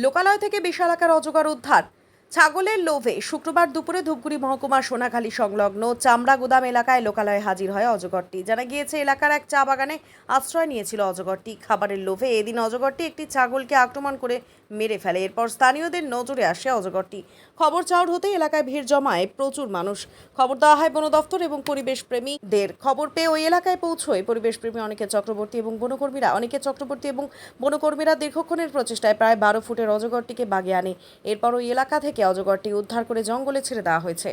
লোকালয় থেকে বিশাল আকার অজগর উদ্ধার। ছাগলের লোভে শুক্রবার দুপুরে ধূপগুড়ি মহকুমার সোনাখালী সংলগ্ন চামড়া গুদাম এলাকায় লোকালয়ে হাজির হয় অজগরটি। জানা গিয়েছে, এলাকার এক চা বাগানে আশ্রয় নিয়েছিল অজগরটি। খাবারের লোভে এদিন অজগরটি একটি ছাগলকে আক্রমণ করে মেরে ফেলে। এরপর স্থানীয়দের নজরে আসে অজগরটি। খবর চাউর হতে এলাকায় ভিড় জমায় প্রচুর মানুষ। খবর দেওয়া হয় বন দফতর এবং পরিবেশ প্রেমীদের। খবর পেয়ে ওই এলাকায় পৌঁছয় পরিবেশ প্রেমী অনিকেত চক্রবর্তী এবং বনকর্মীরা দীর্ঘক্ষণের প্রচেষ্টায় প্রায় 12 ফুটের অজগরটিকে বাগে আনে। এরপর ওই এলাকা থেকে অজগরটি উদ্ধার করে জঙ্গলে ছেড়ে দেওয়া হয়েছে।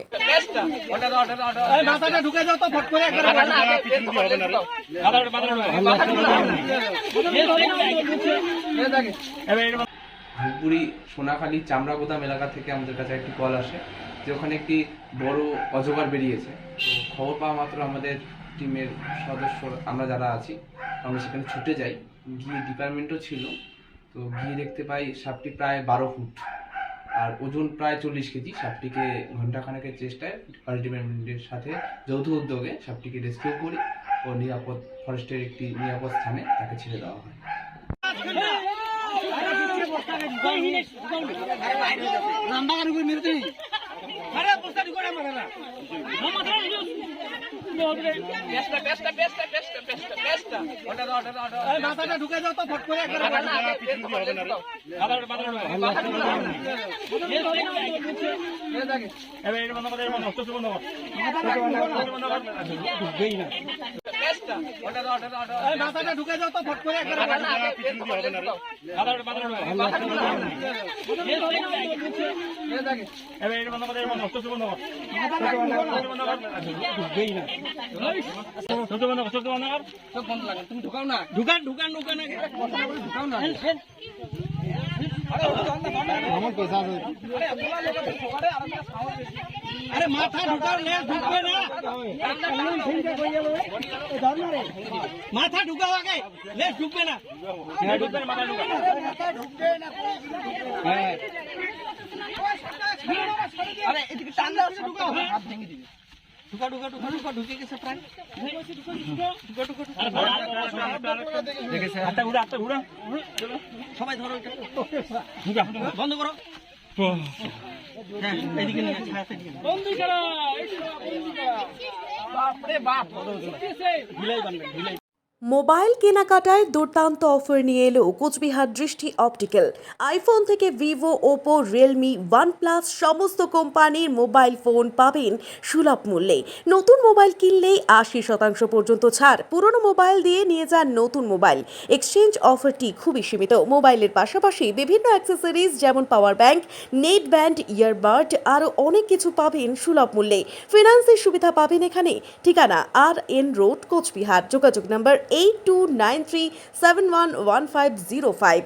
ধূপগুড়ি সোনাখালী চামড়া গোদাম এলাকা থেকে আমাদের কাছে একটি কল আসে যে ওখানে একটি বড় অজগর বেরিয়েছে। তো খবর পাওয়া মাত্র আমাদের টিমের সদস্য আমরা যারা আছি আমরা সেখানে ছুটে যাই। গিয়ে ডিপার্টমেন্টও ছিল, তো গিয়ে দেখতে পাই সাপটি প্রায় 12 ফুট আর ওজন প্রায় 40 কেজি। সাপটিকে ঘণ্টাখানেকের চেষ্টায় ফরেস্ট ডিপার্টমেন্টের সাথে যৌথ উদ্যোগে সাপটিকে রেস্কিউ করি ও নিরাপদ ফরেস্টের একটি নিরাপদ স্থানে তাকে ছেড়ে দেওয়া হয়। अरे माथा ढुकाओ ले ढुकबे ना माथा ढुकाओ आगे ले ढुकबे ना ढुकबे ना माथा ढुकबे ना अरे এদিকে টান দাও ঢুকাও হাত ভেঙে দিবে ঢুকা ঢুকা ঢুকা ঢুকা ঢুকে গেছে প্রায় ঢুকা ঢুকা দেখেছে হাতটা উড়া চলো সবাই ধরো এটা ঢুকা বন্ধ করো হ্যাঁ এদিকে নিয়ে ছায়াতে দিকে বন্ধ করো বাপ রে বাপ ভিলাই বানবে ভিলাই। মোবাইল কেনাকাটায় দুর্দান্ত অফার নিয়ে এলো কোচবিহার দৃষ্টি অপটিক্যাল। আইফোন থেকে ভিভো, ওপো, রিয়েলমি, ওয়ানপ্লাস সমস্ত কোম্পানির মোবাইল ফোন পাবেন সুলভ মূল্যে। নতুন মোবাইল কিনলেই 80% পর্যন্ত ছাড়। পুরনো মোবাইল দিয়ে নিয়ে যান নতুন মোবাইল। এক্সচেঞ্জ অফারটি খুবই সীমিত। মোবাইলের পাশাপাশি বিভিন্ন অ্যাক্সেসরিজ যেমন power bank, net band, earbud আরও অনেক কিছু পাবেন সুলভ মূল্যে। ফিনান্সের সুবিধা পাবেন এখানে। ঠিকানা RN রোড, কোচবিহার। যোগাযোগ নম্বর 8293711505।